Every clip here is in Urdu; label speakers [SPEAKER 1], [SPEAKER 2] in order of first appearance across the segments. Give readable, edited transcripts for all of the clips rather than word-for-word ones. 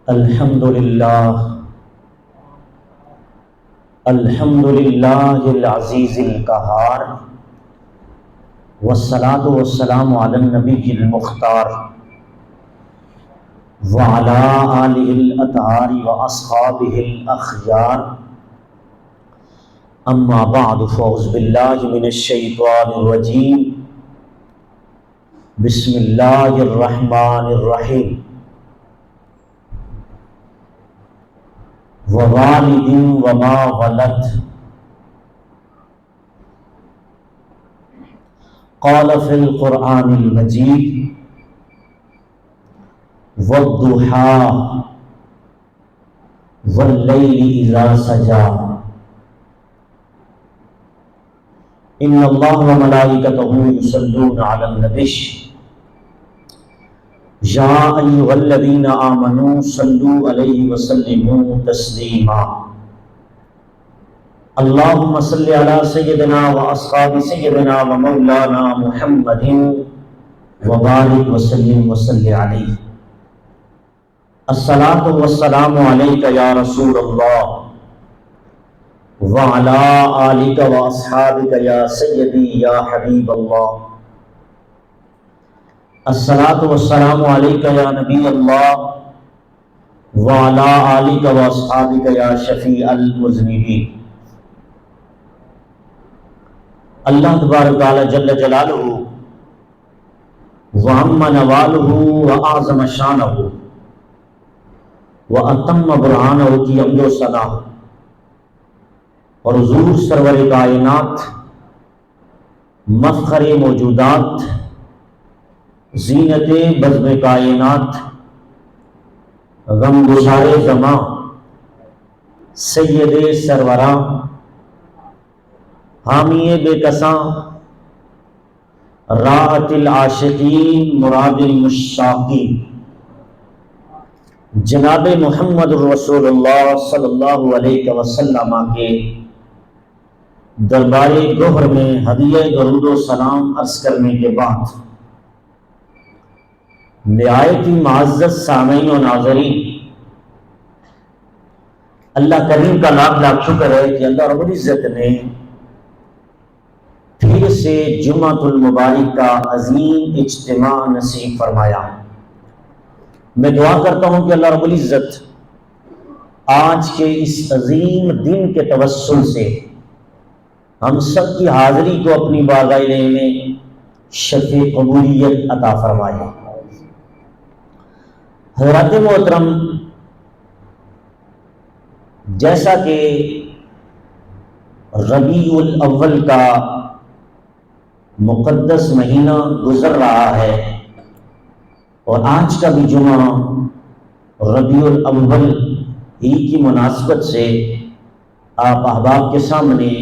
[SPEAKER 1] الحمدللہ العزیز القہار والصلاة والسلام علی النبی المختار وعلی آلہ الاطہار واصحابہ الاخیار اما بعد فاعوذ باللہ من الشیطان الرجیم بسم اللہ الرحمن الرحیم ووالد وما ولد قال فی القرآن المجید والضحى واللیل اذا سجى ان اللہ وملائکتہ یصلون علی النبی یا ایھا الذین آمنوا صلوا علیہ وسلموا تسلیما اللہم صل علی سیدنا و اصحاب سیدنا و مولانا محمد وبارک وسلم وصلی علیہ الصلاۃ والسلام علیک یا رسول اللہ وعلی آلک و اصحابک یا سیدی یا حبیب اللہ الصلاۃ والسلام علیک یا نبی اللہ وعلی آلک و اصحابک یا شفیع المذنبین۔ اللہ تبارک تعالی جل جلالہ وعم نوالہ وأعظم شانہ وأتم برہانہ کی حمد و ثنا اور حضور سرور کائنات مفخر موجودات زینت بزم کائنات غمگسار زمان سید سروراں حامی بے کساں راحت العاشقین مراد المشتاقین جناب محمد رسول اللہ صلی اللہ علیہ وسلم کے دربار گوہر میں ہدیہ درود و سلام عرض کرنے کے بعد نہایت ہی معزز سامعین و ناظرین، اللہ کریم کا لاکھ لاکھ شکر ہے کہ اللہ رب العزت نے پھر سے جمعۃ المبارک کا عظیم اجتماع نصیب فرمایا۔ میں دعا کرتا ہوں کہ اللہ رب العزت آج کے اس عظیم دن کے توسل سے ہم سب کی حاضری کو اپنی بارگاہ میں شفیع قبولیت عطا فرمائے۔ حضرات محترم، جیسا کہ ربیع الاول کا مقدس مہینہ گزر رہا ہے اور آج کا بھی جمعہ ربیع الاول ہی کی مناسبت سے آپ احباب کے سامنے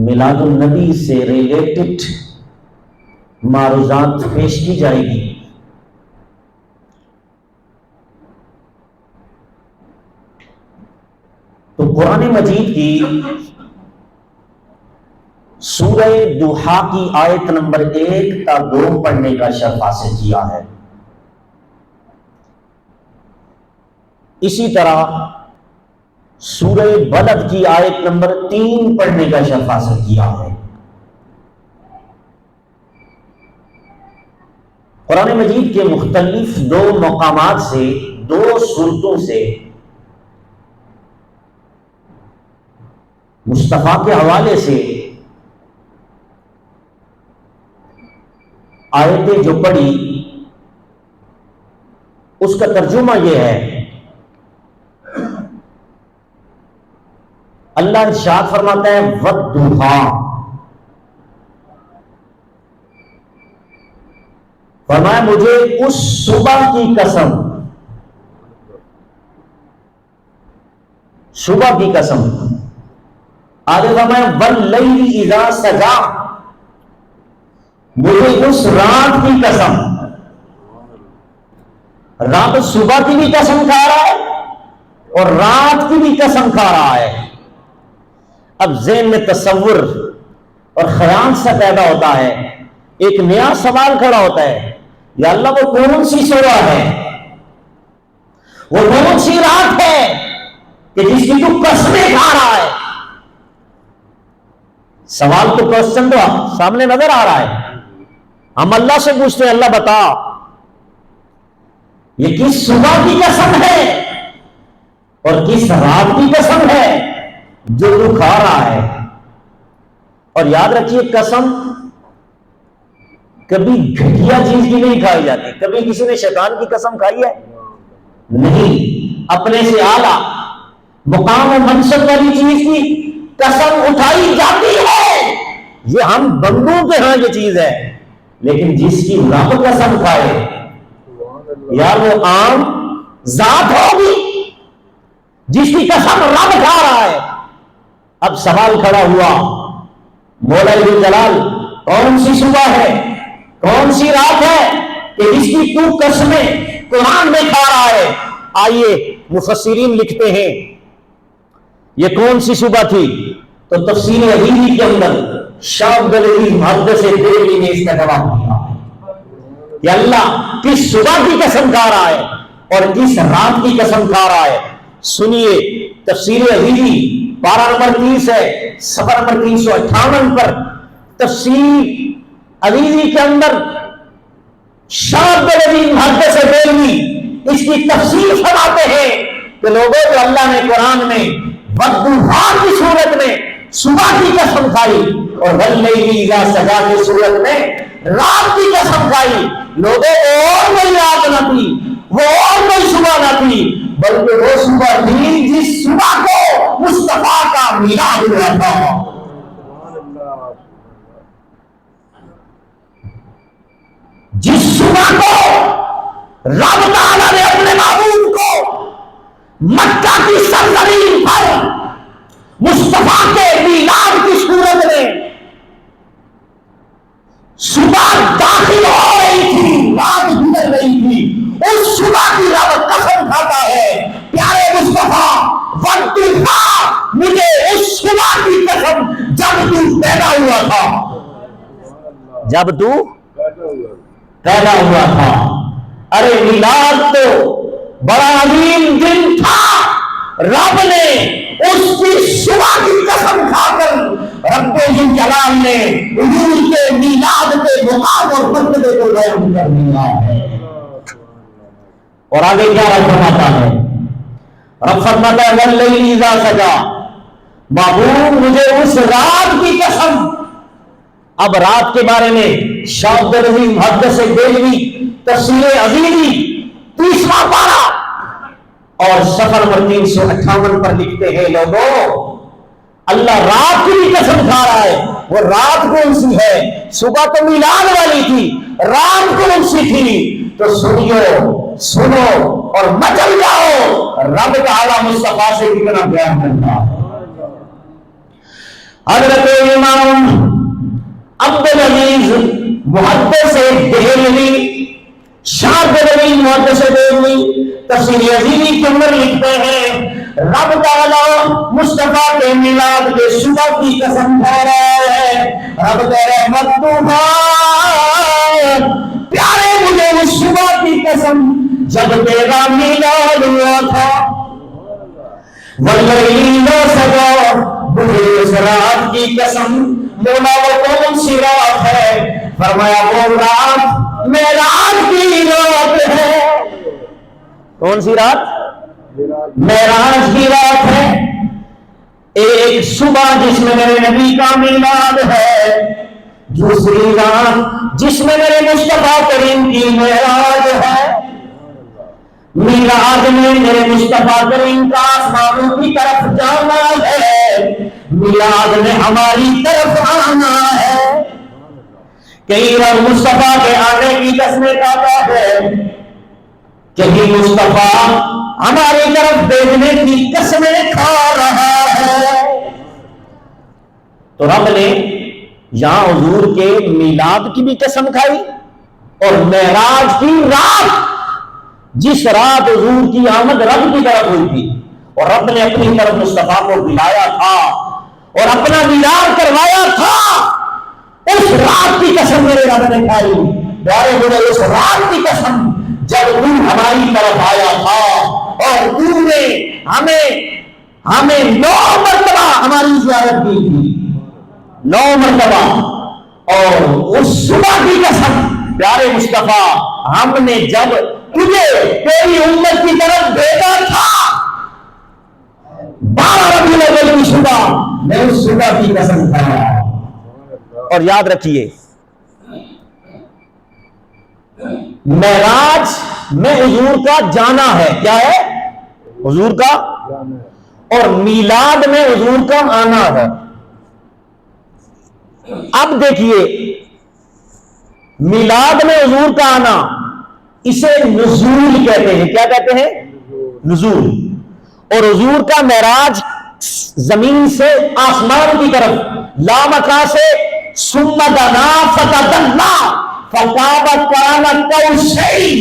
[SPEAKER 1] میلاد النبی سے ریلیٹڈ معروضات پیش کی جائے گی۔ تو قرآن مجید کی سورہ ضحیٰ کی آیت نمبر 1 تا 2 پڑھنے کا شرف حاصل کیا ہے۔ اسی طرح سورہ بلد کی آیت نمبر 3 پڑھنے کا شرف حاصل کیا ہے۔ قرآن مجید کے مختلف 2 مقامات سے 2 سورتوں سے مصطفیٰ کے حوالے سے آیتیں جو پڑھی اس کا ترجمہ یہ ہے، اللہ ارشاد فرماتا ہے والضحیٰ، فرمایا مجھے اس صبح کی قسم، صبح کی قسم، آگے فرمایا واللیل اذا سجا، مجھے اس رات کی قسم، رات صبح کی بھی قسم کھا رہا ہے اور رات کی بھی قسم کھا رہا ہے۔ اب ذہن میں تصور اور خیال سے پیدا ہوتا ہے، ایک نیا سوال کھڑا ہوتا ہے یا اللہ وہ کون سی صبح ہے، وہ کون سی رات ہے کہ جس کی تو قسمیں کھا رہا ہے؟ سوال تو کوشچن تو سامنے نظر آ رہا ہے. ہم اللہ سے پوچھتے ہیں اللہ بتا یہ کس صبح کی قسم ہے اور کس رات کی قسم ہے جو تو کھا رہا ہے. اور یاد رکھیے قسم کبھی گھٹیا چیز کی نہیں کھائی جاتی. کبھی کسی نے شیطان کی قسم کھائی ہے؟ نہیں. اپنے سے اعلیٰ مقام و منصب والی چیز کی قسم اٹھائی جاتی ہے. یہ ہم بندوں کے ہاں یہ چیز ہے، لیکن جس کی رب قسم کھائے یار وہ عام ذات ہوگی جس کی قسم رب کھا رہا ہے. اب سوال کھڑا ہوا مولا جلال کون سی صبح ہے، کون سی رات ہے کہ جس کی تو قسمیں قرآن میں کھا رہا ہے؟ آئیے مفسرین لکھتے ہیں یہ کون سی صبح تھی، تو تفسیر عظیمی کے اندر شاہ عبدالعزیز محدث دہلوی نے اس کا جواب دیا کہ اللہ کس صبح کی قسم کھا رہا ہے اور کس رات کی قسم کھا رہا ہے. سنیے تفسیر عظیمی پارہ نمبر 30 ہے، صفحہ نمبر 358 پر تفسیر عظیمی کے اندر شاہ عبدالعزیز محدث دہلوی اس کی تفسیر فرماتے ہیں کہ لوگوں کو اللہ نے قرآن میں والضحیٰ کی صورت میں صبح کی قسم کھائی اور واللیل اذا سجا کی صورت میں رات کی قسم کھائی. لوگوں کو اور کوئی رات نہ تھی، وہ اور کوئی صبح نہ تھی، بلکہ وہ صبح تھی جس صبح کو مصطفیٰ کا میلاد ہوا تھا. جس صبح کو رب تعالیٰ نے اپنے معبود کو مکہ کی سرزمین پر مصطفیٰ کے میلاد کی صورت میں صبح داخل ہو رہی تھی، رات گزر رہی تھی، اس صبح کی رب قسم کھاتا ہے پیارے مصطفیٰ وقت تھا مجھے اس صبح کی قسم جب تو پیدا ہوا تھا، جب تو پیدا ہوا تھا. ارے میلاد تو بڑا عظیم دن تھا، رب نے اس کی صبح کی قسم کھا کر رب جلال نے حضور کے میلاد کے مقام اور مرتبے کو بیان کر دیا ہے. اور آگے کیا رب فرماتا ہے؟ رب فرماتا ہے واللیل اذا سجا، محبوب مجھے اس رات کی قسم. اب رات کے بارے میں شاہ عبدالعزیز محدث دہلوی تفسیر عظیمی 30واں پارہ اور صفحہ نمبر 358 پر لکھتے ہیں لوگوں اللہ رات کی بھی قسم کھا رہا ہے. وہ رات کون سی ہے؟ صبح تو میلاد والی تھی، رات کون سی تھی؟ تو سنیو سنو اور مچل جاؤ رب تعالی مصطفیٰ سے کتنا پیار کرتا ہے. حضرت امام عبدالعزیز محدث دہلوی شاہ عبدالعزیز محدث دہلوی تفسیر عظیمی کے اندر لکھتے ہیں رب تعالیٰ مصطفیٰ کے میلاد کے صبح کی قسم کھا رہا ہے. رب کہہ رہے مکتوبہ پیارے مجھے اس صبح کی قسم جب تیرا میلاد ہوا تھا. واللیل اذا سجا مجھے اس رات کی قسم. مولا وہ کون سی رات ہے؟ فرمایا وہ رات معراج کی رات ہے. کون سی رات؟ معراج کی رات ہے. ایک صبح جس میں میرے نبی کا میلاد ہے، دوسری رات جس میں میرے مصطفیٰ کریم کی معراج ہے. میلاد میں میرے مصطفیٰ کریم کا آسمانوں کی طرف جانا ہے، میلاد میں ہماری طرف آنا ہے. کئی بار مصطفیٰ کے آنے کی قسمیں کھاتا ہے، کہیں مصطفیٰ ہماری طرف بھیجنے کی قسمیں کھا رہا ہے. تو رب نے یہاں حضور کے میلاد کی بھی قسم کھائی اور معراج کی رات جس رات حضور کی آمد رب کی طرف ہوئی تھی اور رب نے اپنی طرف مصطفیٰ کو بلایا تھا اور اپنا دیدار کروایا تھا، اس رات کی قسم میرے رب نے کھائی، پیارے بولے اس رات کی قسم جب تو ہماری طرف آیا تھا اور تو نے ہمیں 9 مرتبہ ہماری زیارت کی تھی، 9 مرتبہ، اور اس صبح کی قسم پیارے مصطفیٰ ہم نے جب تجھے تیری امت کی طرف بھیجا تھا 12 ربیع الاول کی صبح، میں اس صبح کی قسم کھایا۔ اور یاد رکھیے معراج میں حضور کا جانا ہے، کیا ہے؟ حضور کا، اور میلاد میں حضور کا آنا ہے۔ اب دیکھیے میلاد میں حضور کا آنا اسے نزول کہتے ہیں، کیا کہتے ہیں؟ نزول۔ اور حضور کا معراج زمین سے آسمان کی طرف لامکان سے ثم دنا فتدلا فقاب قرآن قوسین،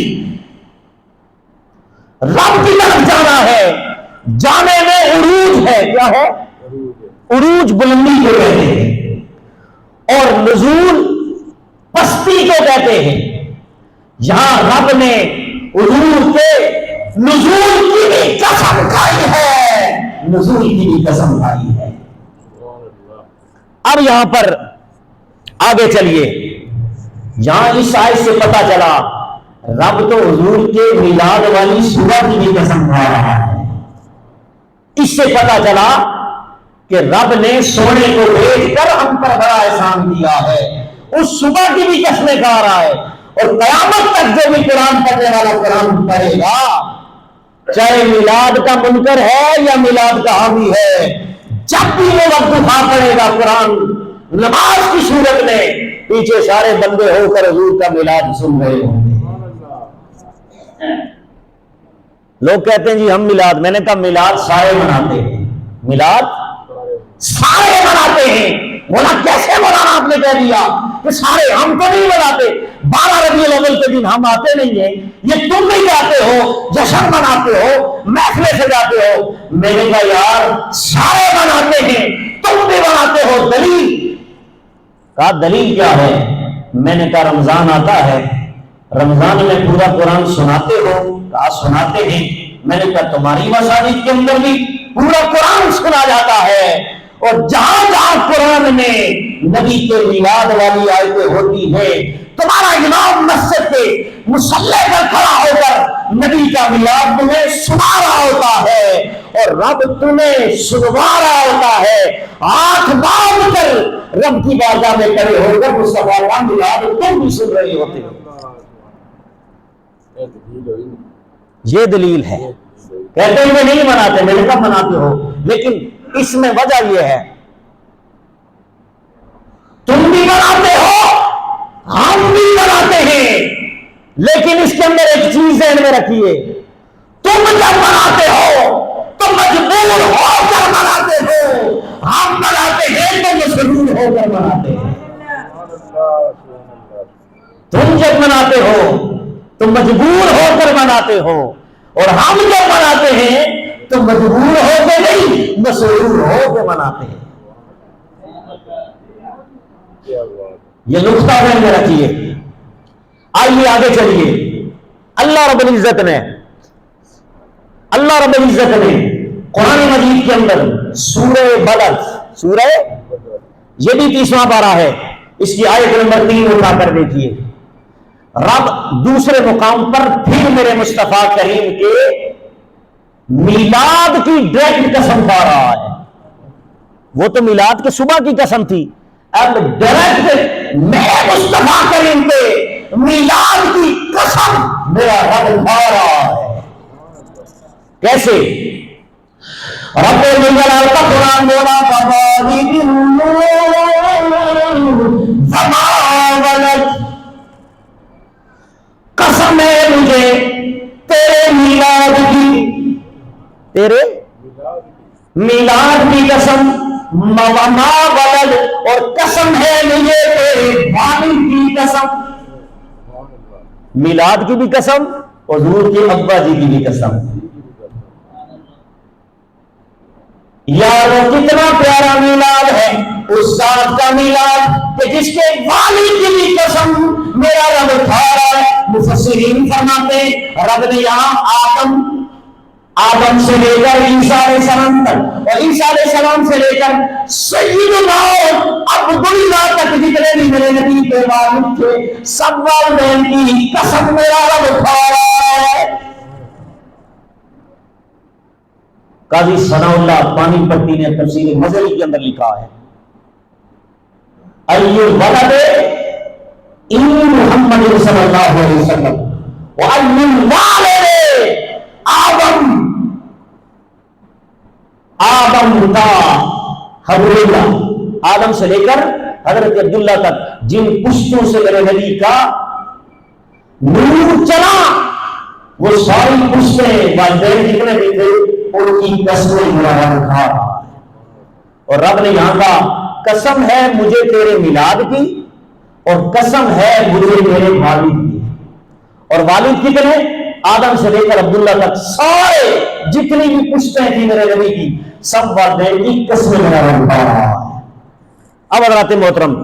[SPEAKER 1] رب کی طرف جانا ہے، جانے میں عروج ہے، کیا ہے؟ عروج بلندی کو کہتے ہیں، اور نزول پستی کو کہتے ہیں۔ یہاں رب نے حضور کے نزول کی بھی قسم کھائی ہے، نزول کی بھی قسم کھائی ہے۔ اب یہاں پر آگے چلیے، یہاں اس آیت سے پتا چلا رب تو حضور کے میلاد والی صبح کی بھی قسم کھا رہا ہے۔ اس سے پتا چلا کہ رب نے سونے کو بھیج کر ہم پر بڑا احسان کیا ہے، اس صبح کی بھی قسمیں کھا رہا ہے۔ اور قیامت تک جو بھی قرآن پڑھنے والا قرآن پڑھے گا، چاہے میلاد کا منکر ہے یا میلاد کا حامی ہے، جب بھی وہ وقت اٹھا پڑے گا قرآن نماز کی صورت میں، پیچھے سارے بندے ہو کر حضور کا میلاد سن رہے ہوں گے۔ لوگ کہتے ہیں جی ہم میلاد، میں نے کہا میلاد سارے مناتے ہیں، میلاد سارے مناتے ہیں۔ بولا کیسے مولانا آپ نے کہہ دیا کہ سارے؟ ہم تو نہیں مناتے، 12 ربیع الاول کے دن ہم آتے نہیں ہیں، یہ تم نہیں جاتے ہو، جشن مناتے ہو، محفلیں سجاتے ہو۔ میں نے کہا یار سارے مناتے ہیں، تم بھی مناتے ہو، دلیل؟ کہا دلیل کیا ہے؟ میں نے کہا رمضان آتا ہے، رمضان میں پورا قرآن سناتے ہو؟ کہا سناتے ہیں۔ میں نے کہا تمہاری مساجد کے اندر بھی پورا قرآن سنا جاتا ہے، اور جہاں جہاں قرآن میں نبی کے میلاد والی آیتیں ہوتی ہیں، تمہارا امام مسجد کے مصلی پر کھڑا ہو کر نبی کا میلاد تمہیں سنا رہا ہوتا ہے، اور رب تمہیں سنوا رہا ہوتا ہے، آنکھ باندھ کر رب کی بارگاہ میں کھڑے ہو کر مصطفیٰ کا میلاد تم بھی سن رہے ہوتے ہو۔ یہ دلیل ہے۔ کہتے ہیں میں نہیں مناتے، میں نے کہا مناتے ہو، لیکن اس میں وجہ یہ ہے تم بھی مناتے ہو ہم بھی مناتے ہیں، لیکن اس کے اندر ایک چیز ذہن میں رکھیے، تم جب مناتے ہو تو مجبور ہو کر مناتے ہو، ہم مناتے ہیں تو مسرور ہو کر مناتے ہیں۔ تم جب مناتے ہو تو مجبور ہو کر مناتے ہو، اور ہم جب مناتے ہیں تو مجبور ہو کے نہیں، مسرور ہو کے مناتے ہیں۔ یہ نقطہ ذہن میں رکھیے۔ آئیے آگے چلیے۔ اللہ رب العزت نے قرآن مجید کے اندر سورہ بلد، سورہ یہ بھی 30واں پارہ ہے، اس کی آیت نمبر 3 اٹھا کر دیکھیے۔ رب دوسرے مقام پر پھر میرے مصطفیٰ کریم کے میلاد کی ڈائریکٹ قسم کھا رہا ہے۔ وہ تو میلاد کے صبح کی قسم تھی، اب ڈائریکٹ میرے مصطفیٰ کریم کے میلاد کی قسم میرا رب کھا رہا ہے۔ کیسے؟ رب الجلال کا قرآن بولا قسم ہے مجھے تیرے میلاد کی، تیرے میلاد کی قسم، وما ولد، اور قسم ہے مجھے تیرے والد کی قسم۔ میلاد کی بھی قسم، حضور کے ابا جی کی بھی قسم۔ یار کتنا پیارا میلاد ہے، اس ذات کا میلاد کہ جس کے والد کی بھی قسم میرا رب کھا رہا ہے۔ مفسرین فرماتے ہیں رب نے یہاں آدم سے لے کر عیسیٰ علیہ السلام تک اور عیسیٰ علیہ السلام سے لے کر سیدنا عبداللہ تک جتنے بھی میرے نبی کے والد تھے سب والدین کی قسم میرا رب کھا رہا ہے۔ قاضی ثناء اللہ پانی پتی نے تفسیر مظہری کے اندر لکھا ہے ایو ولد ان محمد صلی اللہ علیہ وسلم وان والد آدم تا حضرت آدم سے لے کر حضرت عبداللہ تک جن پشتوں سے میرے نبی کا نور چلا وہ ساری پشتیں والدین جتنے بھی تھے ان کی قسمیں میرا رب کھا رہا ہے۔ اور رب نے یہاں کا قسم ہے مجھے تیرے میلاد کی اور قسم ہے مجھے تیرے والد کی، اور والد کتنے؟ آدم سے لے کر عبداللہ تک سارے جتنی بھی پشتیں تھیں میرے نبی کی سب والدین کی قسمیں میرا رب کھا رہا ہے۔ اب حضرات محترم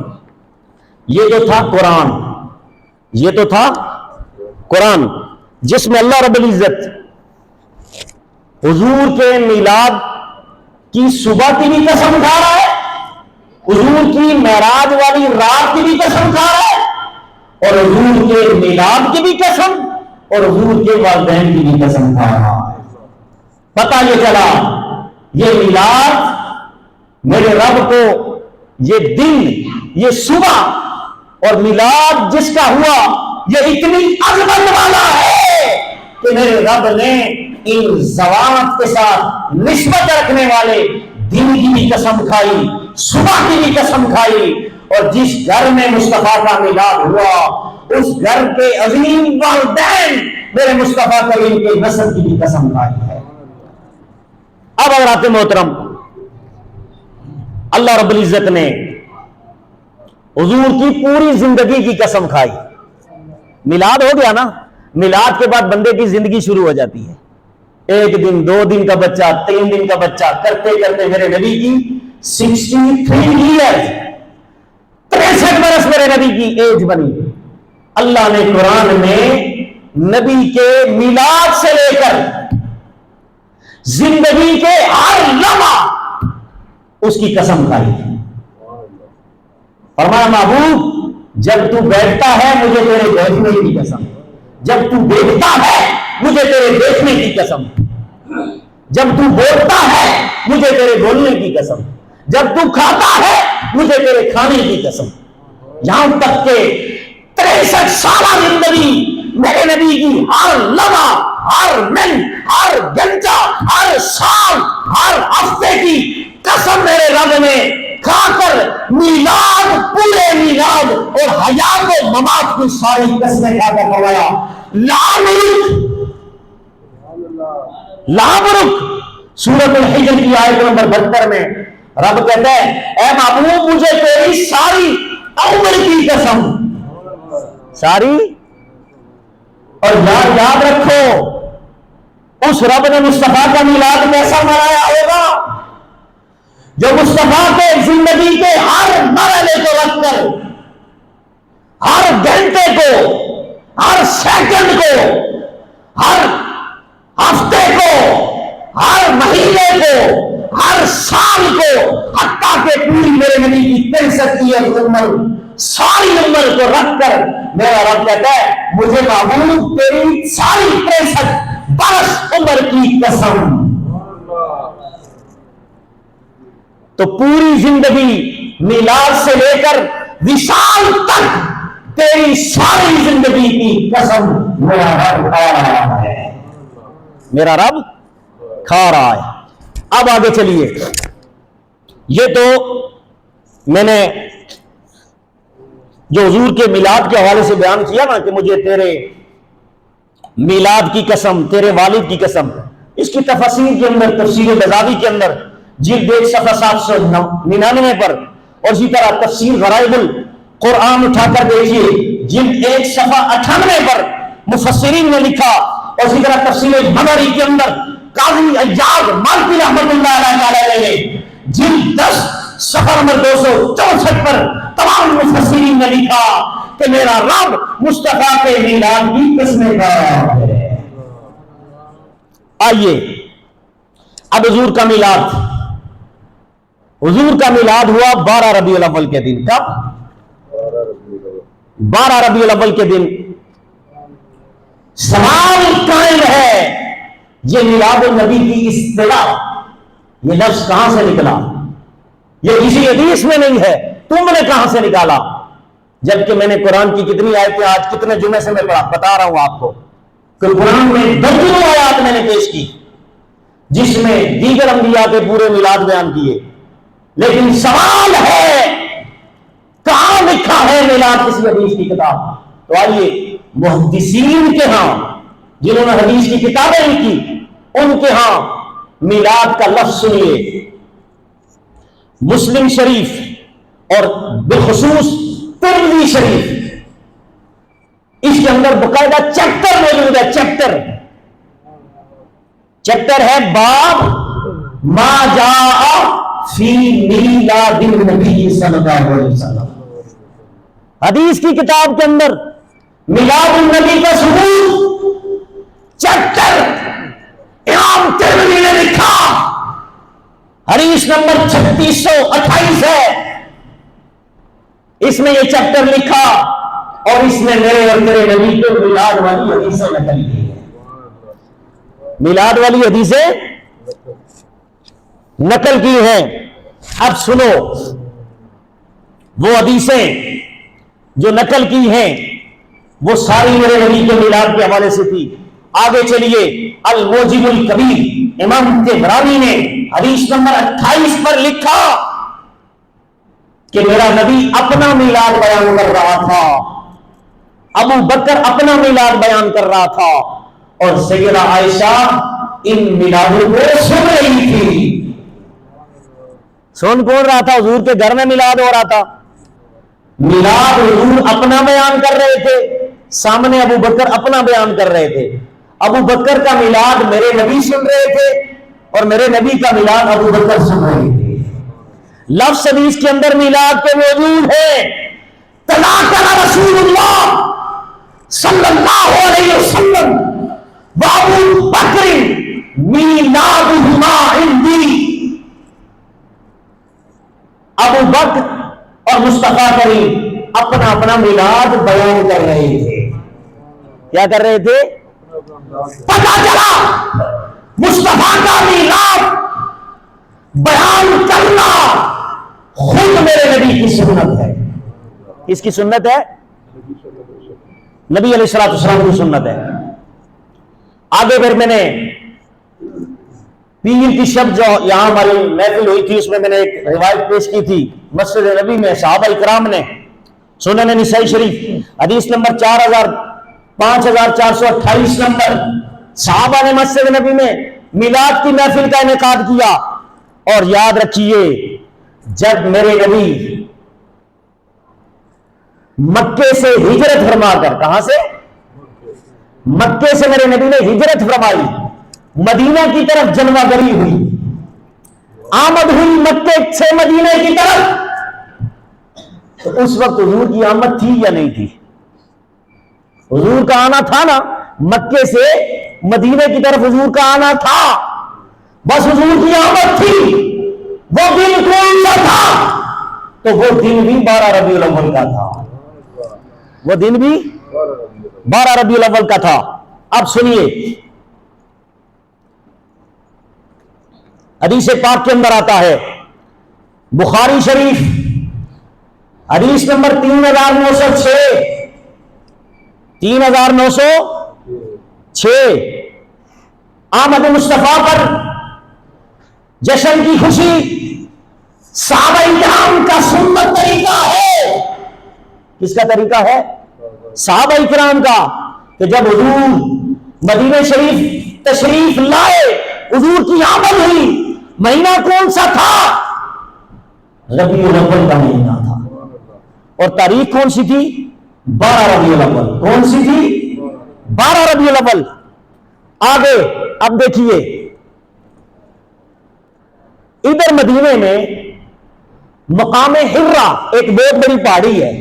[SPEAKER 1] یہ جو تھا قرآن، یہ تو تھا قرآن جس میں اللہ رب العزت حضور کے میلاد کی صبح کی بھی قسم کھا رہا ہے، حضور کی معراج والی رات کی بھی قسم کھا رہا ہے، اور حضور کے میلاد کی بھی قسم اور حضور کے والدین کی بھی قسم کھا رہا ہے۔ پتہ یہ چلا یہ میلاد میرے رب کو یہ دن یہ صبح اور میلاد جس کا ہوا یہ اتنی عظمت والا ہے کہ میرے رب نے ان زوات کے ساتھ نسبت رکھنے والے دن کی بھی قسم کھائی، صبح کی بھی قسم کھائی، اور جس گھر میں مصطفیٰ کا میلاد ہوا اس گھر کے عظیم والدین میرے مصطفیٰ کریم کے نسل کی بھی قسم کھائی ہے۔ اب حضرات محترم اللہ رب العزت نے حضور کی پوری زندگی کی قسم کھائی۔ میلاد ہو گیا نا، میلاد کے بعد بندے کی زندگی شروع ہو جاتی ہے، ایک دن 2 دن کا بچہ 3 دن کا بچہ کرتے کرتے میرے نبی کی 63 ایئرز 63 برس میرے نبی کی ایج بنی۔ اللہ نے قرآن میں نبی کے میلاد سے لے کر زندگی کے ہر لمحہ اس کی قسم کھائی۔ فرمایا محبوب جب تو بیٹھتا ہے مجھے تیرے بیٹھنے کی قسم، جب تو دیکھتا ہے مجھے تیرے دیکھنے کی قسم، جب تو بولتا ہے مجھے تیرے بولنے کی قسم، جب تو کھاتا ہے مجھے تیرے کھانے کی قسم، یہاں تک کہ 63 سالہ زندگی میرے نبی کی ہر لمحہ ہر منٹ ہر گھنٹہ ہر سال ہر ہفتے کی قسم میرے رب نے کھا کر میلاد پورے میلاد اور حیات و ممات کی ساری قسمیں کھا کر فرمایا لامرک۔ سورۃ الحجر کی آیت نمبر 72 میں رب کہتا ہے اے محبوب مجھے تیری ساری عمر کی قسم، ساری، اور یاد رکھو اس رب نے مصطفیٰ کا میلاد کیسا منایا ہوگا جو مصطفیٰ کے زندگی کے ہر مرحلے کو رکھ کر ہر گھنٹے کو ہر سیکنڈ کو ہر ہفتے کو ہر مہینے کو ہر سال کو حتیٰ کہ پوری میرے نبی کی 63 عمر ساری عمر کو رکھ کر میرا رب کہتا ہے مجھے محبوب تیری ساری 63 برس عمر کی قسم۔ تو پوری زندگی میلاد سے لے کر وصال تک تیری ساری زندگی کی قسم میرا رب کھا رہا ہے، میرا رب کھا رہا ہے۔ اب آگے چلیے، یہ تو میں نے جو حضور کے میلاد کے حوالے سے بیان کیا نا کہ مجھے تیرے میلاد کی قسم تیرے والد کی قسم، اس کی تفسیر کے اندر تفسیر بزاوی کے اندر جلد 1 صفحہ 799 پر، اور اسی طرح تفسیر غرائب القرآن اٹھا کر دیکھیے جلد 1 صفحہ 98 پر مفسرین نے لکھا، اور اسی طرح تفسیر مدری کے اندر قاضی ایاز مالکی رحمۃ اللہ علیہ نے جلد 10 صفحہ نمبر 264 پر تمام مفسرین نے لکھا کہ میرا رب مصطفیٰ کے میلاد کی قسمیں کھا رہا ہے۔ آئیے اب حضور کا میلاد، حضور کا میلاد ہوا 12 ربیع الاول کے دن۔ کب؟ 12 ربیع الاول کے دن۔ سوال قائم ہے یہ میلاد النبی کی اصطلاح، یہ لفظ کہاں سے نکلا؟ یہ کسی حدیث میں نہیں ہے، تم نے کہاں سے نکالا؟ جبکہ میں نے قرآن کی کتنی آیتیں آج کتنے جمعے سے میں بتا رہا ہوں آپ کو کہ قرآن میں درجنوں آیات میں نے پیش کی جس میں دیگر انبیاء کے پورے میلاد بیان کیے، لیکن سوال ہے کہاں لکھا ہے میلاد کسی حدیث کی کتاب؟ تو آئیے محدثین کے ہاں جنہوں نے حدیث کی کتابیں لکھی ان کے ہاں میلاد کا لفظ سنیے۔ مسلم شریف اور بالخصوص ترمذی شریف، اس کے اندر باقاعدہ چیپٹر موجود ہے۔ چیپٹر ہے باب ما جاء فی میلاد النبی صلی اللہ علیہ وسلم۔ حدیث کی کتاب کے اندر میلاد النبی کا ثبوت چیپٹر امام ترمذی نے لکھا، حدیث نمبر 3628 ہے، اس میں یہ چیپٹر لکھا اور اس میں میرے اور تیرے نبی کو میلاد والی حدیثیں نقل کی ہیں، میلاد والی حدیثیں نقل کی ہیں۔ اب سنو، وہ حدیثیں جو نقل کی ہیں وہ ساری میرے نبی کے میلاد کے حوالے سے تھی۔ آگے چلیے، الموجب الکبیر امام طبرانی نے حدیث نمبر 28 پر لکھا کہ میرا نبی اپنا میلاد بیان کر رہا تھا، ابو بکر اپنا میلاد بیان کر رہا تھا اور سیدہ عائشہ ان میلادوں کو سن رہی تھی۔ سن کون رہا تھا؟ حضور کے گھر میں میلاد ہو رہا تھا، میلاد حضور اپنا بیان کر رہے تھے، سامنے ابو بکر اپنا بیان کر رہے تھے۔ ابو بکر کا میلاد میرے نبی سن رہے تھے اور میرے نبی کا میلاد ابو بکر سن رہے تھے۔ لفظ حدیث کے اندر میلاد کے موجود ہے، تلاقنا رسول اللہ صلی اللہ علیہ وسلم وابو بکر میلادہما عندی۔ ابو بکر اور مصطفیٰ کریم اپنا اپنا میلاد بیان کر رہے تھے۔ کیا کر رہے تھے؟ پتہ چلا مصطفیٰ کا میلاد بیان کرنا خود میرے نبی کی سنت ہے۔ کس کی سنت ہے؟ نبی علیہ الصلوۃ والسلام کی سنت ہے۔ آگے پھر میں نے پیر کی شب جو یہاں ہماری محفل ہوئی تھی اس میں نے ایک روایت پیش کی تھی مسجد نبی میں صحابہ اکرام نے، سنن نسائی شریف حدیث نمبر 5428 نمبر، صحابہ نے مسجد نبی میں میلاد کی محفل کا انعقاد کیا۔ اور یاد رکھیے جب میرے نبی مکے سے ہجرت فرما کر، کہاں سے؟ مکے سے میرے نبی نے ہجرت فرمائی، مدینہ کی طرف جلوہ گری ہوئی، آمد ہوئی مکے سے مدینہ کی طرف، تو اس وقت حضور کی آمد تھی یا نہیں تھی؟ حضور کا آنا تھا نا، مکے سے مدینہ کی طرف حضور کا آنا تھا، بس حضور کی آمد تھی۔ وہ دن کون سا تھا؟ تو وہ دن بھی 12 ربیع الاول کا تھا، وہ دن بھی 12 ربیع الاول کا تھا۔ اب سنیے، حدیث پاک کے اندر آتا ہے، بخاری شریف حدیث نمبر 3906 آمد مصطفیٰ پر جشن کی خوشی صحابہ اکرام کا سنت طریقہ ہے۔ کس کا طریقہ ہے؟ صحابہ اکرام کا، کہ جب حضور مدینہ شریف تشریف لائے، حضور کی آمد ہوئی، مہینہ کون سا تھا؟ ربیع الاول کا مہینہ تھا، اور تاریخ کون سی تھی؟ 12 ربیع الاول۔ کون سی تھی؟ 12 ربیع الاول۔ آگے اب دیکھیے، ادھر مدینے میں مقام حرہ ایک بہت بڑی پہاڑی ہے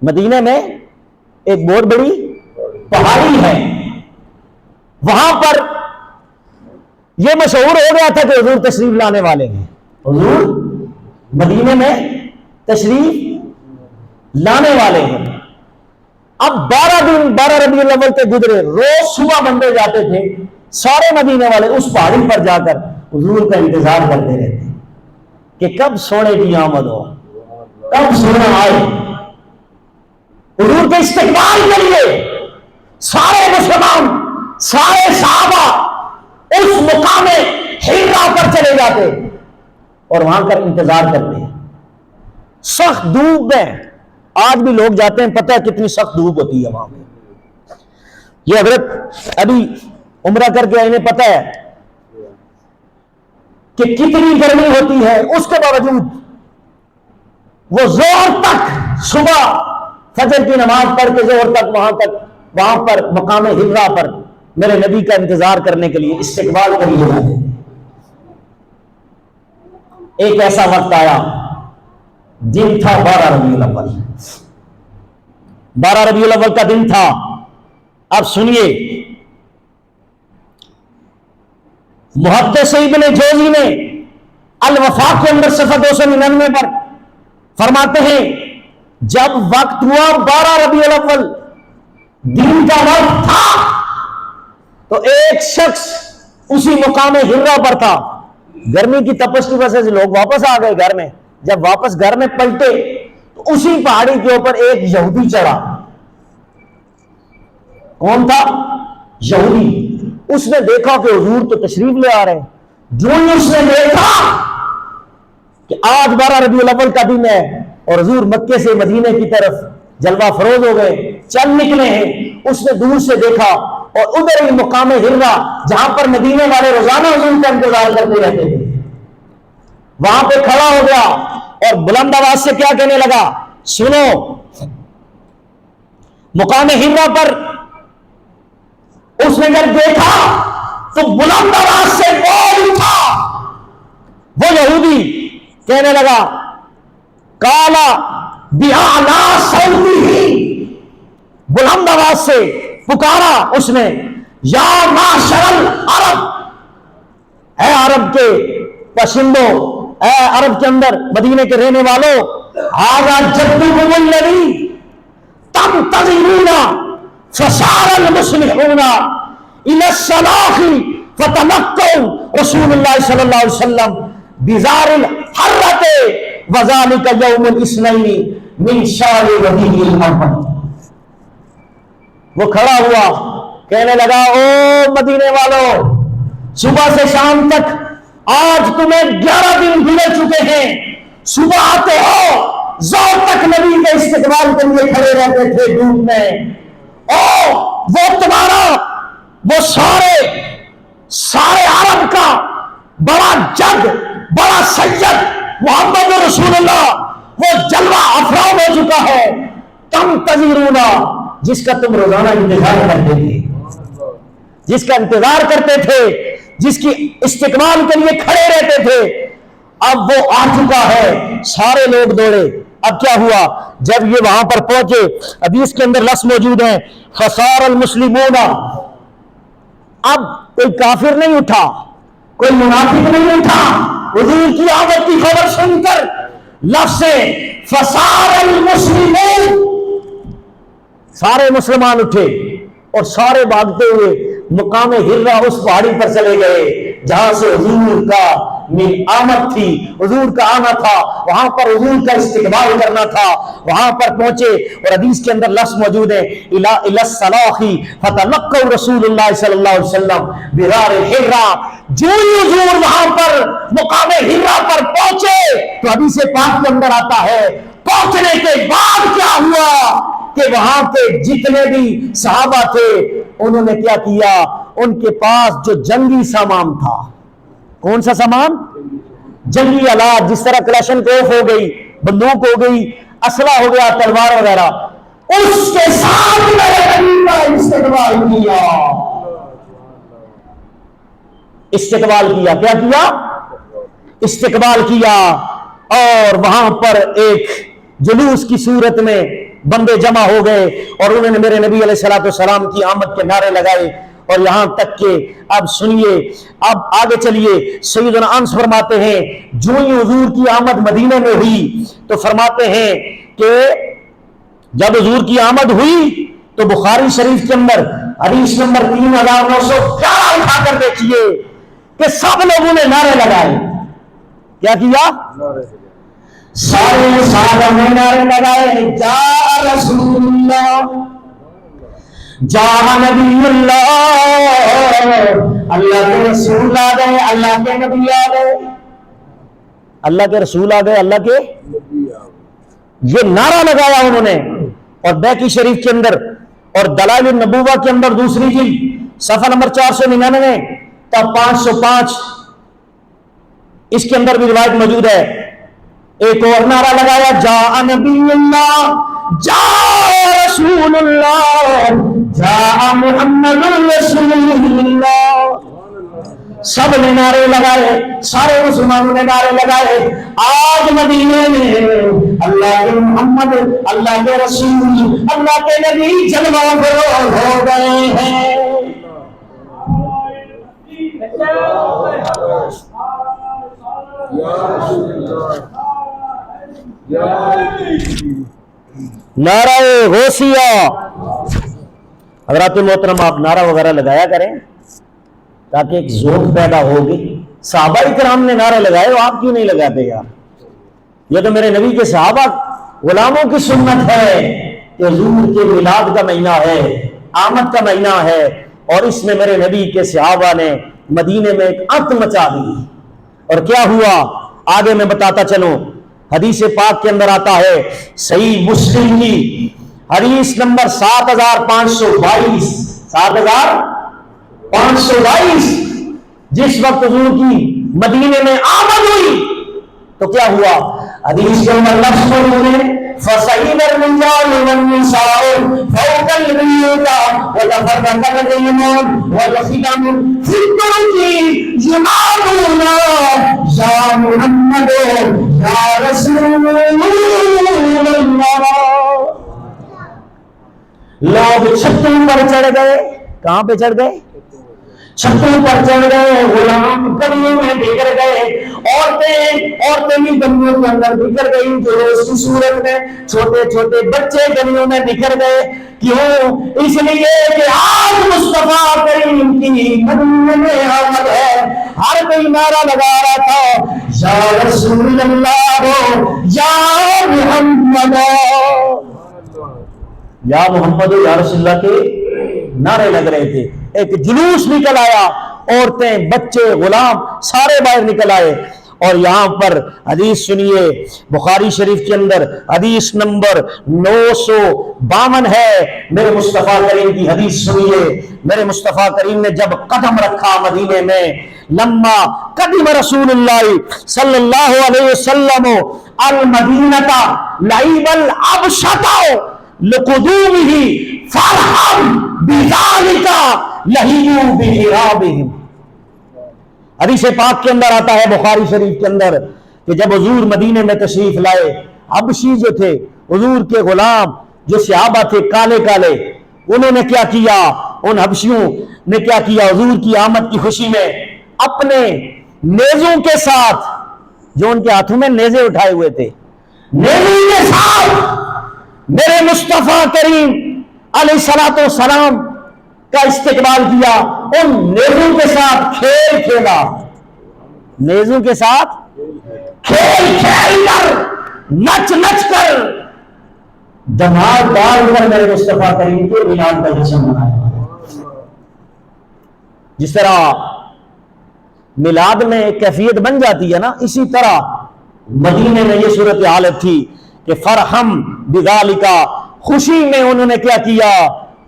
[SPEAKER 1] مدینے میں، ایک بہت بڑی پہاڑی ہے، وہاں پر یہ مشہور ہو گیا تھا کہ حضور تشریف لانے والے ہیں، حضور مدینے میں تشریف لانے والے ہیں۔ اب 12 دن 12 ربیع الاول کے گزرے، روز صبح بندے جاتے تھے سارے مدینے والے اس پہاڑی پر جا کر حضور کا انتظار کرتے رہتے کہ کب سونے کی آمد ہو، کب سونا آئے۔ حضور کے استقبال کے لیے سارے مسلمان، سارے صحابہ اس مقام حرہ پر چلے جاتے اور وہاں کر انتظار کرتے۔ سخت دھوپ ہے، آج بھی لوگ جاتے ہیں، پتہ ہے کتنی سخت دھوپ ہوتی ہے وہاں پہ۔ یہ حضرت ابھی عمرہ کر کے آئے، انہیں پتہ ہے کہ کتنی گرمی ہوتی ہے، اس کے باوجود وہ زور تک صبح فجر کی نماز پڑھ کے زور تک وہاں پر مقام حرہ پر میرے نبی کا انتظار کرنے کے لیے، استقبال کے لیے جاتے تھے۔ ایک ایسا وقت آیا، دن تھا 12 ربیع الاول، 12 ربیع الاول کا دن تھا۔ اب سنیے، محدث ابن جوزی نے الوفا کے اندر صفحہ 299 پر فرماتے ہیں جب وقت ہوا 12 ربیع الاول، دن کا وقت تھا، تو ایک شخص اسی مقام حرہ پر تھا۔ گرمی کی تپش کی وجہ سے لوگ واپس آ گئے گھر میں، جب واپس گھر میں پلٹے تو اسی پہاڑی کے اوپر ایک یہودی چڑھا۔ کون تھا؟ یہودی۔ اس نے دیکھا کہ حضور تو تشریف لے آ رہے ہیں، جو ہی اس نے دیکھا کہ آج 12 ربیع الاول کا دن ہے اور حضور مکے سے مدینے کی طرف جلوہ فروز ہو گئے، چل نکلے ہیں، اس نے دور سے دیکھا اور ادھر ہی مقام حرہ جہاں پر مدینے والے روزانہ حضور کا انتظار کرتے رہتے تھے، وہاں پہ کھڑا ہو گیا اور بلند آواز سے کیا کہنے لگا؟ سنو، مقام حرہ پر اس نے جب دیکھا تو بلند آواز سے بول اٹھا، وہ یہودی کہنے لگا، کالا بِأَعْلَى صَوْتِهِ، بلند آواز سے پکارا اس نے، یا معشر العرب، اے عرب کے باشندوں، اے عرب کے اندر مدینے کے رہنے والوں، ھذا جدکم الذی تنتظرون فصار المصلحون الی الصلاح فتلقوا رسول اللہ صلی اللہ علیہ وسلم بزار الحرۃ وذلک یوم الاثنین من شہر ربیع الاول۔ وہ کھڑا ہوا کہنے لگا، او مدینے والوں، صبح سے شام تک آج تمہیں 11 دن گزر چکے ہیں، صبح آتے ہو زور تک نبی کے استقبال کے لیے کھڑے رہتے تھے دھوپ میں، او وہ تمہارا وہ سارے عرب کا بڑا جج، بڑا سید محمد رسول اللہ وہ جلوہ افروز ہو چکا ہے، تم تذیرونا، جس کا تم روزانہ انتظار کرتے تھے، جس کا انتظار کرتے تھے، جس کی استقبال کے لیے کھڑے رہتے تھے، اب وہ آ چکا ہے۔ سارے لوگ دوڑے۔ اب کیا ہوا؟ جب یہ وہاں پر پہنچے، حدیث کے اندر لفظ موجود ہیں، فصار المسلمون، اب کوئی کافر نہیں اٹھا، کوئی منافق نہیں اٹھا، حضور کی آمد کی خبر سن کر لفظ فصار المسلمون، سارے مسلمان اٹھے اور سارے بھاگتے ہوئے مقام حرہ اس پہاڑی پر چلے گئے جہاں سے حضور کا آمد تھی، حضور کا آنا تھا، وہاں پر حضور کا استقبال کرنا تھا۔ وہاں پر پہنچے اور حدیث کے اندر لفظ موجود ہے، الی الصلاح فتلقوا رسول اللہ صلی اللہ علیہ وسلم بزار الحرہ، جو ہی حضور وہاں پر مقام حرہ پر پہنچے تو حدیث پاک کے اندر آتا ہے، پہنچنے کے بعد کیا ہوا کہ وہاں کے جتنے بھی صحابہ تھے انہوں نے کیا کیا، ان کے پاس جو جنگی سامان تھا، کون سا سامان؟ جنگی آلات، جس طرح کلاشن کوف ہو گئی، بندوق ہو گئی، اسلحہ ہو گیا، تلوار وغیرہ، اس کے ساتھ میرے نبی کا استقبال کیا۔ استقبال کیا، کیا کیا؟ استقبال کیا۔ اور وہاں پر ایک جلوس کی صورت میں بندے جمع ہو گئے اور انہوں نے میرے نبی علیہ السلام کی آمد کے نعرے لگائے، اور یہاں تک کہ اب سنیے، اب آگے چلیے، سیدنا انس فرماتے ہیں جو ہی حضور کی آمد مدینے میں ہوئی تو فرماتے ہیں کہ جب حضور کی آمد ہوئی تو بخاری شریف کے اندر حدیث نمبر 3911 اٹھا کر دیکھیے کہ سب لوگوں نے نعرے لگائے. کیا کیا؟ سارے صحابہ نے نعرے لگائے، جا رسول اللہ، جا نبی اللہ، اللہ کے رسول آ گئے، اللہ کے نبی آ گئے، اللہ کے رسول آ گئے، اللہ کے یہ نعرہ لگایا انہوں نے. اور بیکی شریف کے اندر اور دلائل النبوہ کے اندر دوسری جلد صفحہ نمبر 499 تا 505 اس کے اندر بھی روایت موجود ہے. ایک اور نعرہ لگایا، جا نبی اللہ، جا رسول اللہ، جا محمد رسول اللہ. سب نے نعرے لگائے، سارے مسلمانوں نے نعرے لگائے. آج مدینے میں اللہ کے محمد، اللہ کے رسول، اللہ کے نبی جلوہ فروز ہو گئے ہیں. نعرہ غوثیہ. حضرات محترم، آپ نعرہ وغیرہ لگایا کریں تاکہ ایک ذوق پیدا ہوگی. صحابہ کرام نے نعرے لگائے، آپ کیوں نہیں لگاتے یار؟ یہ تو میرے نبی کے صحابہ غلاموں کی سنت ہے کہ حضور کے میلاد کا مہینہ ہے، آمد کا مہینہ ہے، اور اس میں میرے نبی کے صحابہ نے مدینے میں ایک ات مچا دی. اور کیا ہوا آگے میں بتاتا چلوں. حدیث پاک کے اندر آتا ہے، صحیح مسلم کی حدیث نمبر 7522، 7522، جس وقت حضور کی مدینے میں آمد ہوئی تو کیا ہوا؟ حدیث کے اندر لفظ موجود ہے، فَصَعِدَ الرِّجَالُ وَالنِّسَاءُ فَوْقَ الْبُيُوتِ وَتَفَرَّقَ الْغِلْمَانُ وَالْخِدَمُ فِي الطُّرُقِ يُنَادُونَ يَا مُحَمَّدُ يَا رَسُولَ اللَّهِ. لوگ چھتوں پر چڑھ گئے. کہاں پہ چڑھ گئے؟ چھتوں پر چڑھ گئے. غلام گلیوں میں بکھر گئے، عورتیں بھی گلیوں کے اندر بکھر گئی جلوس کی صورت میں. چھوٹے چھوٹے بچے گلیوں میں بکھر گئے. کیوں؟ اس لیے کہ آج مصطفیٰ کریم کی مدینے میں آمد ہے. ہر کوئی نعرہ لگا رہا تھا، یا رسول اللہ، یا محمد، یا محمد، یا رسول اللہ کے نعرے لگ رہے تھے. ایک جلوس نکل آیا، عورتیں، بچے، غلام سارے باہر نکل آئے. اور یہاں پر حدیث سنیے، بخاری شریف کے اندر حدیث نمبر 952 ہے. میرے مصطفیٰ کریم کی حدیث سنیے. میرے مصطفیٰ کریم نے جب قدم رکھا مدینے میں، لما قدم رسول اللہ صلی اللہ علیہ وسلم المدینہ لعیب الابشط لقدومہ فرحم بذالک لہیو بحرابہم. حدیث پاک کے اندر آتا ہے بخاری شریف کے اندر کہ جب حضور مدینے میں تشریف لائے، حبشی جو تھے، حضور کے غلام جو صحابہ تھے کالے کالے، انہوں نے کیا کیا؟ ان حبشیوں نے کیا کیا؟ حضور کی آمد کی خوشی میں اپنے نیزوں کے ساتھ، جو ان کے ہاتھوں میں نیزے اٹھائے ہوئے تھے، نیزوں کے ساتھ میرے مصطفیٰ کریم علیہ السلام کا استقبال کیا. ان نیزوں کے ساتھ کھیل کھیلا، نیزوں کے ساتھ کھیل کھیل کر، نچ نچ کر، دماغ ڈال کر میرے مصطفیٰ کریم کے میلاد کا جشن منایا. جس طرح میلاد میں ایک کیفیت بن جاتی ہے نا، اسی طرح مدینے میں یہ صورتحال تھی کہ فرحم بذالک، خوشی میں انہوں نے کیا کیا؟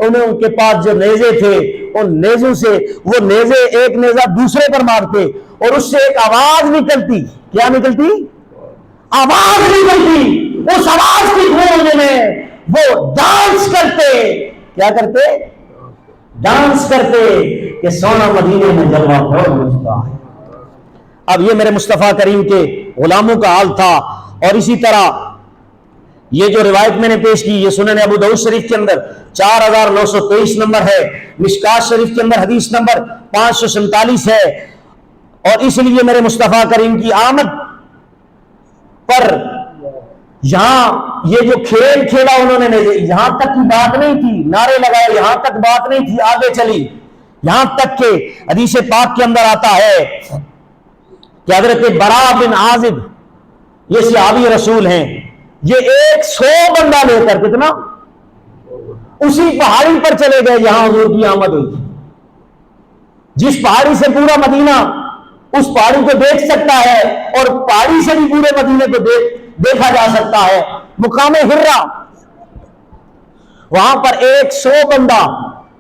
[SPEAKER 1] انہوں کے پاس جو نیزے تھے، ان نیزوں سے وہ نیزے ایک نیزہ دوسرے پر مارتے اور اس سے ایک آواز نکلتی. کیا نکلتی؟ آواز نکلتی. اس آواز کی گونج میں وہ ڈانس کرتے. کیا کرتے؟ ڈانس کرتے کہ سونا مدینے میں جلوہ ہو چکا ہے. اب یہ میرے مصطفیٰ کریم کے غلاموں کا حال تھا۔ اور اسی طرح یہ جو روایت میں نے پیش کی یہ سنن ابو داؤد شریف کے اندر 4923 نمبر ہے، مشکات شریف کے اندر حدیث نمبر 547 ہے۔ اور اس لیے میرے مصطفیٰ کریم کی آمد پر یہاں یہ جو کھیل کھیلا انہوں نے یہاں تک کی بات نہیں تھی، نعرے لگائے یہاں تک بات نہیں تھی، آگے چلی یہاں تک کہ حدیث پاک کے اندر آتا ہے کہ حضرت براء بن عازب یہ صحابی رسول ہیں، یہ 100 بندہ لے کر کتنا اسی پہاڑی پر چلے گئے جہاں حضور کی آمد ہوئی، جس پہاڑی سے پورا مدینہ اس پہاڑی کو دیکھ سکتا ہے اور پہاڑی سے بھی پورے مدینے کو دیکھا جا سکتا ہے، مقام ہرہ۔ وہاں پر 100 بندہ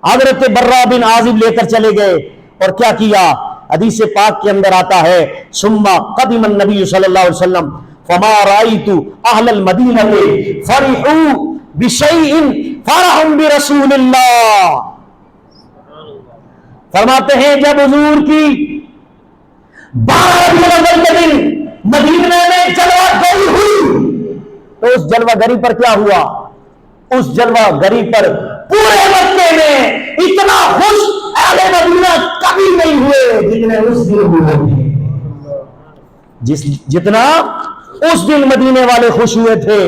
[SPEAKER 1] حضرت براء بن عازب لے کر چلے گئے اور کیا کیا؟ حدیث پاک کے اندر آتا ہے ثم قدم النبی صلی اللہ علیہ وسلم فما رأيت اہل المدینہ فرحوا بشیء فرحا برسول اللہ۔ فرماتے ہیں جب حضور کی 12 ربیع الاول کے دن مدینے میں جلوہ گری ہوئی تو اس جلوہ گری پر کیا ہوا؟ اس جلوہ گری پر پورے مکے میں اتنا خوش اہل مدینہ کبھی نہیں ہوئے جتنے اس دن ہوئے، جتنا اس دن مدینے والے خوش ہوئے تھے۔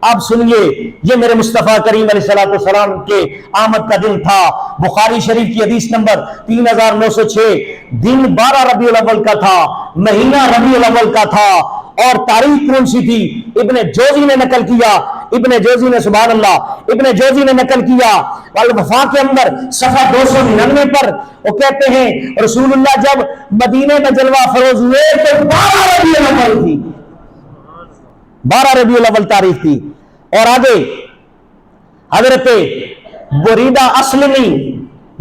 [SPEAKER 1] اب سنیے یہ میرے مصطفیٰ کریم علیہ الصلوۃ والسلام کے آمد کا دن تھا، بخاری شریف کی حدیث نمبر 3906، دن 12 ربیع الاول کا تھا، مہینہ ربیع الاول کا تھا، اور تاریخ کون سی تھی؟ ابن جوزی نے نقل کیا، ابن جوزی نے سبحان اللہ ابن جوزی نے نقل کیا الوفا کے اندر صفحہ 299 پر، وہ کہتے ہیں رسول اللہ جب مدینے میں جلوہ فروز ہوئے تو 12 ربیع الاول تھی، 12 ربیع الاول تاریخ تھی۔ اور آگے حضرت بریدہ اسلمی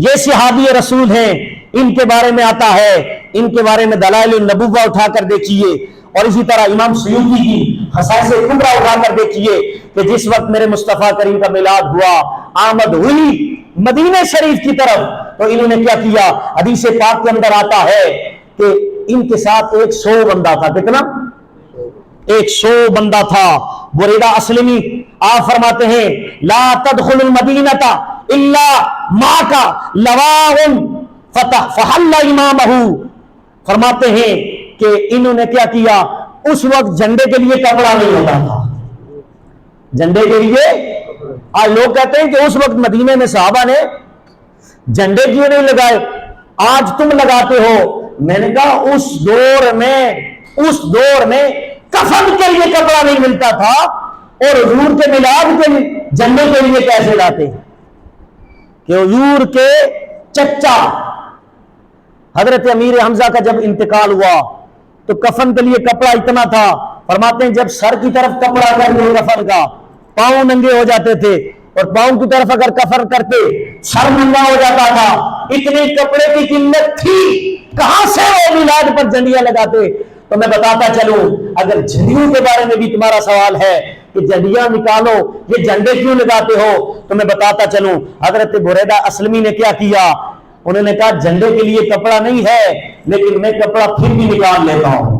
[SPEAKER 1] یہ صحابی رسول ہیں، ان کے بارے میں آتا ہے، ان کے بارے میں دلائل النبوہ اٹھا کر دیکھیے، اور اسی طرح امام سیوطی کی خصائص کبریٰ اٹھا کر دیکھیے کہ جس وقت میرے مصطفیٰ کریم کا میلاد ہوا، آمد ہوئی مدینہ شریف کی طرف، تو انہوں نے کیا کیا؟ حدیث پاک کے اندر آتا ہے کہ ان کے ساتھ 100 بندہ تھا، کتنا؟ 100 بندہ تھا۔ بریدہ اسلمی آپ فرماتے ہیں لا تدخل المدینہ الا معک لواء فتح فحل امامہ، فرماتے ہیں کہ انہوں نے کیا کیا؟ اس وقت جھنڈے کے لیے کپڑا نہیں ہوتا تھا، جھنڈے کے لیے آج لوگ کہتے ہیں کہ اس وقت مدینے میں صحابہ نے جھنڈے کیوں نہیں لگائے، آج تم لگاتے ہو۔ میں نے کہا اس دور میں کفن کے لیے کپڑا نہیں ملتا تھا اور حضور کے میلاد کے جھنڈے کے لیے کیسے لاتے؟ کہ حضور کے چچا حضرت امیر حمزہ کا جب انتقال ہوا تو کفن کے لیے کپڑا اتنا تھا، فرماتے ہیں جب سر کی طرف کپڑا کر دے کفن کا پاؤں ننگے ہو جاتے تھے، اور پاؤں کی طرف اگر کفن کرتے سر ننگا ہو جاتا تھا، اتنے کپڑے کی قلت تھی، کہاں سے وہ میلاد پر جھنڈیاں لگاتے؟ تو میں بتاتا چلوں، اگر جھنڈیوں کے بارے میں بھی تمہارا سوال ہے کہ جھنڈیاں نکالو یہ جھنڈے کیوں لگاتے ہو، تو میں بتاتا چلوں حضرت بریدہ اسلمی نے کیا کیا؟ انہوں نے کہا جھنڈے کے لیے کپڑا نہیں ہے لیکن میں کپڑا پھر بھی نکال لیتا ہوں۔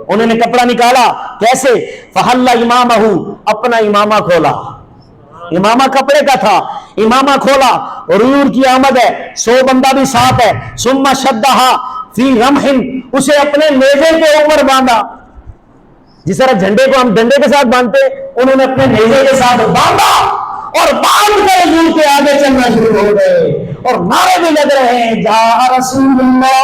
[SPEAKER 1] انہوں نے کپڑا نکالا، کیسے؟ فحل امامہ، اپنا امامہ کھولا، امامہ کپڑے کا تھا، امامہ کھولا، اور حضور کی آمد ہے، 100 بندہ بھی ساتھ ہے، ثم شدہا فی رمح، اسے اپنے نیزے کے اوپر باندھا، جس طرح جھنڈے کو ہم ڈنڈے کے ساتھ باندھتے انہوں نے اپنے نیزے کے ساتھ باندھا، اور باندھ کر حضور کے آگے چلنا شروع ہو گئے، اور نعرے بھی لگ رہے ہیں جا رسول اللہ،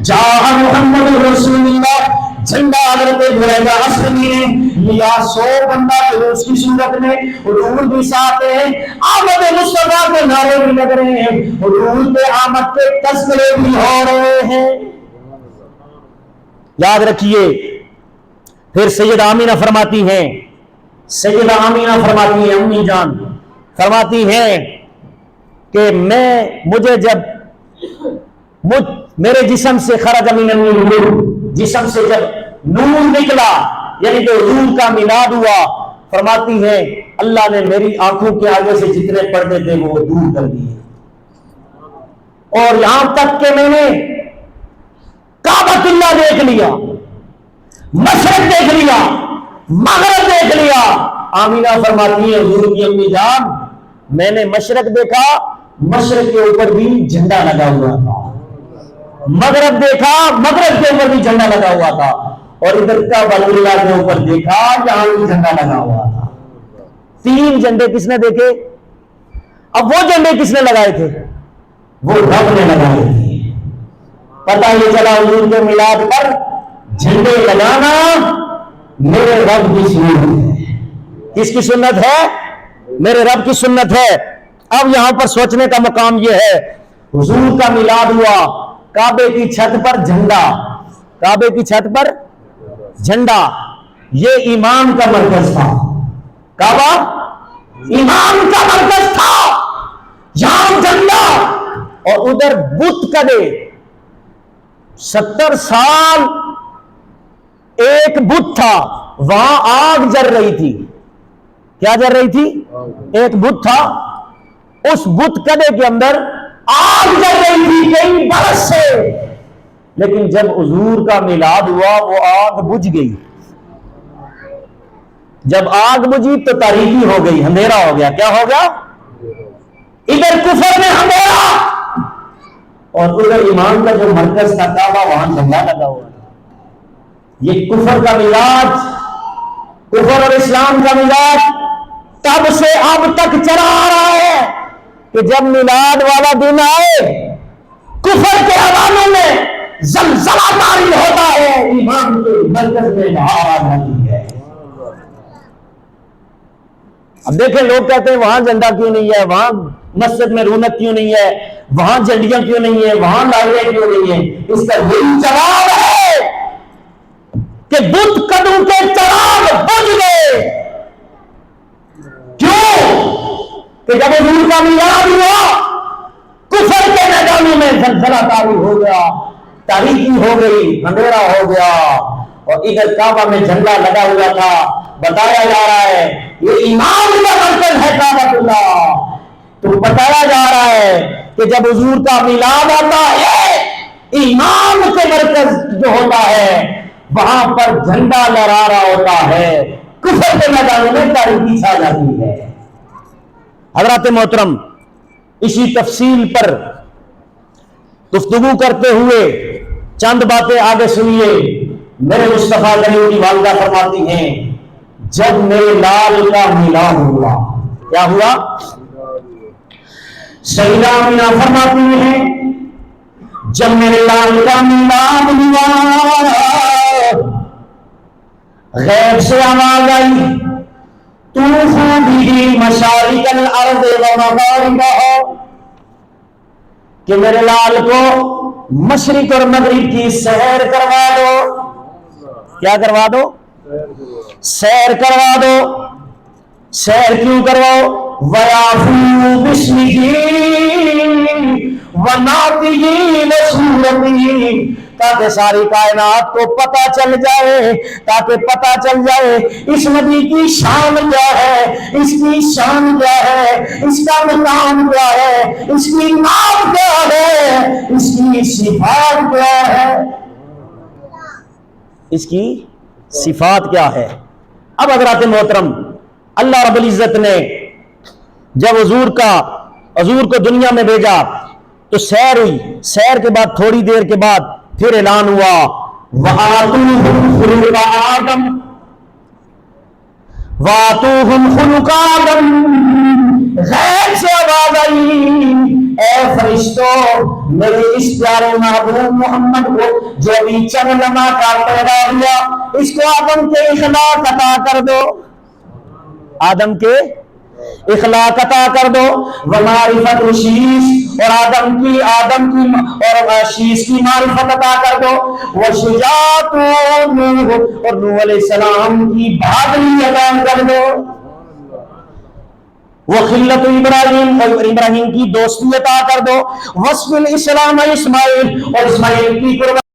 [SPEAKER 1] جا محمد رسول اللہ۔ جھنڈا حضرت بریدہ اسلمی نے لیا، 100 بندہ جلوس کی صورت میں، حضور بھی ساتھ ہیں، آمد مصطفیٰ کے نعرے بھی لگ رہے ہیں، حضور کے آمد کے تذکرے بھی ہو رہے ہیں۔ یاد رکھیے پھر سیدہ آمینہ فرماتی ہیں، سیدہ آمینہ فرماتی ہیں، امی جان فرماتی ہیں کہ مجھے جب میرے جسم سے خرج من النور، جسم سے جب نور نکلا یعنی کہ حضور کا میلاد ہوا، فرماتی ہیں اللہ نے میری آنکھوں کے آگے سے جتنے پردے تھے وہ دور کر دیے، اور یہاں تک کہ میں نے کعبۃ اللہ دیکھ لیا، مشرق دیکھ لیا، مغرب دیکھ لیا۔ آمینہ فرماتی ہے حضور کی امی جان میں نے مشرق دیکھا، مشرق کے اوپر بھی جھنڈا لگا ہوا تھا، مغرب دیکھا، مغرب کے اوپر بھی جھنڈا لگا ہوا تھا، اور ادھر کعبۃ اللہ کے اوپر دیکھا جہاں بھی جھنڈا لگا ہوا تھا۔ تین جھنڈے کس نے دیکھے؟ اب وہ جھنڈے کس نے لگائے تھے؟ وہ رب نے لگائے تھے۔ پتہ یہ چلا حضور کے میلاد پر جھنڈے لگانا میرے رب کی سنت ہے۔ کس کی سنت ہے؟ میرے رب کی سنت ہے۔ اب یہاں پر سوچنے کا مقام یہ ہے، حضور کا میلاد ہوا، کعبے کی چھت پر جھنڈا، کعبے کی چھت پر جھنڈا، یہ ایمان کا مرکز تھا۔ کعبہ ایمان کا مرکز تھا، یہاں جھنڈا، اور ادھر بت کدے 70 سال ایک بت تھا، وہاں آگ جل رہی تھی۔ کیا جل رہی تھی؟ ایک بت تھا، اس بت کدے کے اندر آگ جل رہی تھی کئی برس سے، لیکن جب حضور کا میلاد ہوا وہ آگ بجھ گئی۔ جب آگ بجھی تو تاریکی ہو گئی، اندھیرا ہو گیا۔ کیا ہو گیا؟ ادھر کفر میں اندھیرا، اور ادھر ایمان کا جو مرکز تھا کعبہ وہاں جھنڈا لگا ہوا تھا۔ یہ کفر کا میلاد، کفر اور اسلام کا میلاد تب سے اب تک چلا آ رہا ہے کہ جب میلاد والا دن آئے کفر کے حوالوں میں زلزلہ طاری ہوتا ہے، ایمان کے مرکز میں بہار آ جاتی ہے۔ اب دیکھیں لوگ کہتے ہیں وہاں جھنڈا کیوں نہیں ہے، وہاں مسجد میں رونق کیوں نہیں ہے، وہاں جھنڈیاں کیوں نہیں ہے، وہاں لائٹیں کیوں نہیں ہیں؟ اس کا یہی جواب ہے کہ بت کدوں کے چراغ بجھ گئے۔ کیوں؟ کہ جب حضور کا میلاد ہوا کفر کے میدانوں میں زلزلہ طاری ہو گیا، تاریکی ہو گئی، اندھیرا ہو گیا، اور ادھر کعبہ میں جھنڈا لگا ہوا تھا۔ بتایا جا رہا ہے یہ ایمان کا مرکز ہے کعبۃ اللہ، تو بتایا جا رہا ہے کہ جب حضور کا میلاد آتا ہے ایمان کے مرکز جو ہوتا ہے وہاں پر جھنڈا لہرا رہا ہوتا ہے، کفر کے میدانوں میں تاریکی چھا جاتی ہے۔ حضرات محترم، اسی تفصیل پر گفتگو کرتے ہوئے چند باتیں آگے سنیے۔ میرے مصطفیٰ کریم کی والدہ فرماتی ہیں جب میرے لال کا میلاد ہوا، کیا ہوا؟ سیدہ آمینہ فرماتی ہیں جب میرے لال کا میلاد ہوا غیب سے آواز آئی طوفوا بہ مشارق الارض ومغاربہا، کہ میرے لال کو مشرق اور مغرب کی سیر کروا دو۔ کیا کروا دو؟ سیر کروا دو۔ سیر کیوں کرواؤ؟ وَيَعْفُوا بِاسْمِهِ وَنَعْتِهِ وَصُورَتِهِ، تاکہ ساری کائنات کو پتہ چل جائے، تاکہ پتہ چل جائے اس نبی کی شان کیا ہے، اس کی شان کیا ہے، اس کا مقام کیا ہے، اس کی نام کیا ہے، اس کی صفات کیا ہے، اس کی صفات کیا ہے۔ اب حضرات محترم، اللہ رب العزت نے جب حضور کو دنیا میں بھیجا تو سیر ہوئی، سیر کے بعد تھوڑی دیر کے بعد پھر اعلان ہوا وَآتُوهُمْ خُلُقَ آدم، وَآتُوهُمْ خُلُقَ آدم، غیب سے آواز آئی اے فرشتوں میرے اس پیارے محبوب محمد کو جو ابھی چند لمحہ کا پیدا ہوا اس کو آدم کے اخلاق عطا کر دو، آدم کے اخلاق عطا کر دو، ومعرفت شیش، اور آدم کی اور شیش کی معرفت عطا کر دو، وشجاعت نوح، اور نوح علیہ السلام کی بہادری عطا کر دو، وخلت ابراہیم، اور ابراہیم کی دوستی عطا کر دو، وصف الاسلام اسماعیل، اور اسماعیل کی قربانی